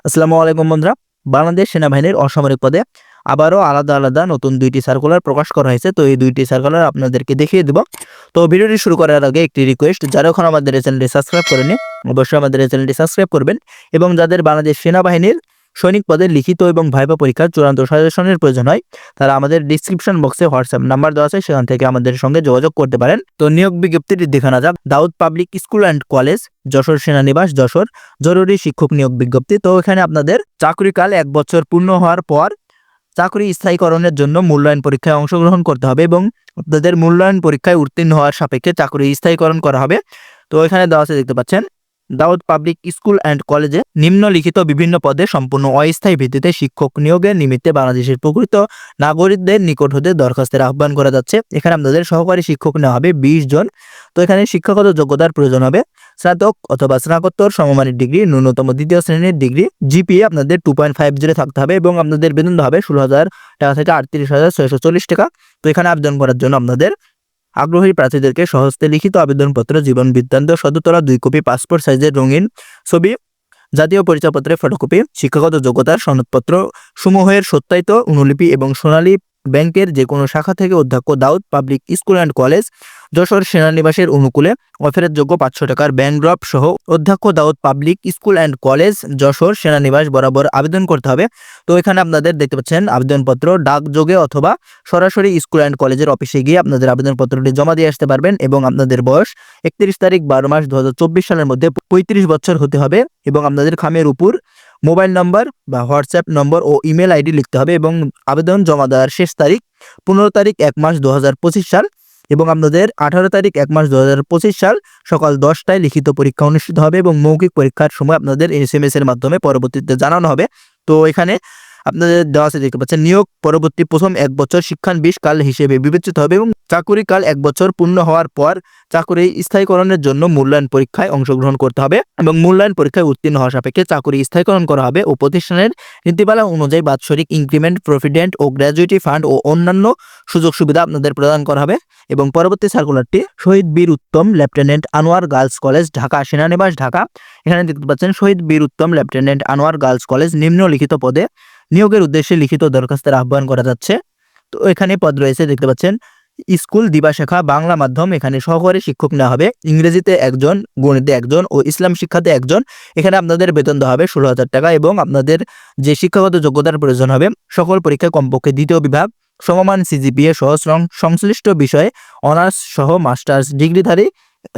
আসসালামু আলাইকুম বন্ধুরা। বাংলাদেশ সেনাবাহিনীর অসামরিক পদে আবারও আলাদা আলাদা নতুন 2টি সার্কুলার প্রকাশ করা হয়েছে। তো এই 2টি সার্কুলার আপনাদেরকে দেখিয়ে দেব। তো ভিডিওটি শুরু করার আগে একটি রিকোয়েস্ট, যারা এখন আমাদের এই চ্যানেলটি সাবস্ক্রাইব করেনি অবশ্যই আমাদের এই চ্যানেলটি সাবস্ক্রাইব করবেন, এবং যাদের বাংলাদেশ সেনাবাহিনীর সৈনিক পদের লিখিত এবং ভাইভা পরীক্ষার চূড়ান্ত সাজেশনের প্রয়োজন হয় তারা আমাদের ডিসক্রিপশন বক্সে হোয়াটসঅ্যাপ নাম্বার দেওয়া আছে, সেখান থেকে আমাদের সঙ্গে যোগাযোগ করতে পারেন। তো নিয়োগ বিজ্ঞপ্তিটি দেখানো যাক। Daud public school and college, Jessore সেনানিবাস, যশোর, জরুরি শিক্ষক নিয়োগ বিজ্ঞপ্তি। তো এখানে আপনাদের চাকরিকাল 1 বছর পূর্ণ হওয়ার পর চাকরি স্থায়ীকরণের জন্য মূল্যায়ন পরীক্ষায় অংশগ্রহণ করতে হবে, এবং আপনাদের মূল্যায়ন পরীক্ষায় উত্তীর্ণ হওয়ার সাপেক্ষে চাকরি স্থায়ীকরণ করা হবে। তো এখানে দেওয়া আছে, দেখতে পাচ্ছেন, দাউদ পাবলিক স্কুল অ্যান্ড কলেজে নিম্নলিখিত বিভিন্ন পদে সম্পূর্ণ অস্থায়ী ভিত্তিতে শিক্ষক নিয়োগের নিমিত্তে বাংলাদেশের প্রকৃত নাগরিকদের নিকট হতে দরখাস্তের আহ্বান করা যাচ্ছে। এখানে আপনাদের সহকারী শিক্ষক নেওয়া হবে 20 জন। তো এখানে শিক্ষাগত যোগ্যতার প্রয়োজন হবে স্নাতক অথবা স্নাতকোত্তর সমমানের ডিগ্রি, ন্যূনতম 2য় শ্রেণীর ডিগ্রি, জিপিএ আপনাদের 2.50 থাকতে হবে, এবং আপনাদের বেতন দেওয়া হবে 16,000 টাকা থেকে 38,640 টাকা। তো এখানে আবেদন করার জন্য আপনাদের আগ্রহী প্রার্থীদেরকে সহস্তে লিখিত আবেদনপত্র, জীবন বৃত্তান্ত, সদুতলা 2 কপি, পাসপোর্ট সাইজের রঙিন ছবি, জাতীয় পরিচয়পত্রের ফটোকপি, শিক্ষাগত যোগ্যতার সনদপত্র সমূহের সত্যায়িত অনুলিপি এবং সোনালী ব্যাংকের যে কোনো শাখা থেকে অধ্যক্ষ Daud public school and college, Jessore সেনানিবাসের অনুকূলে অফারের যোগ্য 500 টাকার ব্যাংক ড্রপ সহ অধ্যক্ষ Daud public school and college, Jessore সেনানিবাস বরাবর আবেদন করতে হবে। তো এখানে আপনাদের দেখতে পাচ্ছেন আবেদনপত্র ডাকযোগে অথবা সরাসরি স্কুল অ্যান্ড কলেজের অফিসে গিয়ে আপনাদের আবেদনপত্রটি জমা দিয়ে আসতে পারবেন, এবং আপনাদের বয়স 31 তারিখ 12 মাস 2024 সালের মধ্যে 35 বছর হতে হবে, এবং আপনাদের খামের উপর মোবাইল নম্বর বা হোয়াটসঅ্যাপ নম্বর ও ইমেল আইডি লিখতে হবে, এবং আবেদন জমা দেওয়ার শেষ তারিখ 15 তারিখ 1 মাস 2025 সাল, এবং আপনাদের 18 তারিখ 1 মাস 2025 সাল সকাল 10টায় লিখিত পরীক্ষা অনুষ্ঠিত হবে, এবং মৌখিক পরীক্ষার সময় আপনাদের SMS এর মাধ্যমে পরবর্তীতে জানানো হবে। তো এখানে আপনাদের দেওয়া আছে, দেখতে পাচ্ছেন, নিয়োগ পরবর্তী প্রথম 1 বছর শিক্ষানবিশ কাল হিসেবে বিবেচিত হবে, এবং চাকুরিকাল 1 বছর পূর্ণ হওয়ার পর চাকুরি স্থায়ীকরণের জন্য মূল্যায়ন পরীক্ষায় অংশগ্রহণ করতে হবে, এবং মূল্যায়ন পরীক্ষায় উত্তীর্ণ হওয়া সাপেক্ষে চাকুরি স্থায়ীকরণ করা হবে ও প্রতিষ্ঠানের নীতিমালা অনুযায়ী বাৎসরিক ইনক্রিমেন্ট, প্রভিডেন্ট ও গ্র্যাজুইটি ফান্ড ও অন্যান্য সুযোগ সুবিধা আপনাদের প্রদান করা হবে। এবং পরবর্তী সার্কুলারটি Shaheed Bir Uttam lieutenant Anwar girls college, Dhaka সেনানিবাস, ঢাকা। এখানে দেখতে পাচ্ছেন Shaheed Bir Uttam lieutenant Anwar girls college নিম্নলিখিত পদে নিয়োগের উদ্দেশ্যে লিখিত দরখাস্তের আহ্বান করা যাচ্ছে। তো এখানে পদ রয়েছে, দেখতে পাচ্ছেন, স্কুল দিবা শাখা বাংলা মাধ্যম, এখানে সহকারী শিক্ষক নেওয়া হবে, ইংরেজিতে 1 জন, গণিতে 1 জন ও ইসলাম শিক্ষাতে 1 জন। এখানে আপনাদের বেতন দেওয়া হবে 16,000 টাকা, এবং আপনাদের যে শিক্ষাগত যোগ্যতার প্রয়োজন হবে সকল পরীক্ষায় কমপক্ষে 2য় বিভাগ, সমমান সিজিপিএ সহ সংশ্লিষ্ট বিষয়ে অনার্স সহ মাস্টার্স ডিগ্রিধারী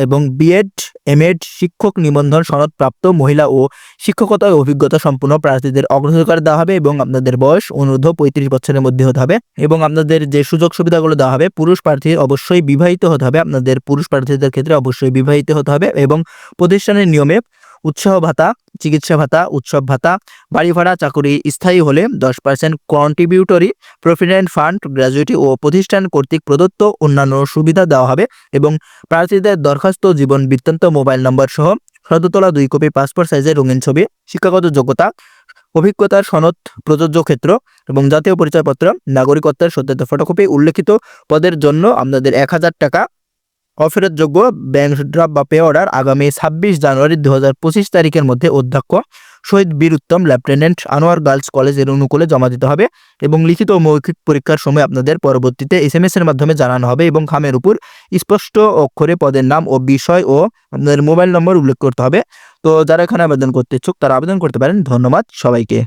এবং বিএড এমএড শিক্ষক নিবন্ধন সনদপ্রাপ্ত মহিলা ও শিক্ষকতায় অভিজ্ঞতা সম্পন্ন প্রার্থীদের অগ্রাধিকার দেওয়া হবে, এবং আপনাদের বয়স অনূর্ধ্ব 35 বছরের মধ্যে হতে হবে, এবং আপনাদের যে সুযোগ সুবিধাগুলো দেওয়া হবে, পুরুষ প্রার্থী অবশ্যই বিবাহিত হতে হবে, আপনাদের পুরুষ প্রার্থীদের ক্ষেত্রে অবশ্যই বিবাহিত হতে হবে, এবং প্রতিষ্ঠানের নিয়মে উৎসাহ ভাতা, চিকিৎসা ভাতা, উৎসব ভাতা, বাড়ি ভাড়া, চাকরি স্থায়ী হলে 10% কন্ট্রিবিউটরি প্রভিডেন্ট ফান্ড, গ্র্যাজুইটি ও প্রতিষ্ঠান কর্তৃক প্রদত্ত অন্যান্য সুবিধা দেওয়া হবে, এবং প্রার্থীদের দরখাস্ত, জীবন বৃত্তান্ত, মোবাইল নম্বর সহ সদুতলা 2 কপি, পাসপোর্ট সাইজের রঙিন ছবি, শিক্ষাগত যোগ্যতা, অভিজ্ঞতার সনদ প্রযোজ্য ক্ষেত্র এবং জাতীয় পরিচয়পত্র, নাগরিকত্বের সত্যায়িত ফটোকপি উল্লেখিত পদের জন্য আপনাদের 1,000 টাকা অফারের যোগ্য ব্যাংক ড্রপ বা পে অর্ডার আগামী 26 জানুয়ারি 2025 তারিখের মধ্যে অধ্যক্ষ শহীদ বীর উত্তম লেফটেন্যান্ট আনোয়ার গার্লস কলেজের অনুকূলে জমা দিতে হবে, এবং লিখিত ও মৌখিক পরীক্ষার সময় আপনাদের পরবর্তীতে SMS এর মাধ্যমে জানানো হবে, এবং খামের উপর স্পষ্ট অক্ষরে পদের নাম ও বিষয় ও আপনাদের মোবাইল নম্বর উল্লেখ করতে হবে। তো যারা এখানে আবেদন করতে ইচ্ছুক তারা আবেদন করতে পারেন। ধন্যবাদ সবাইকে।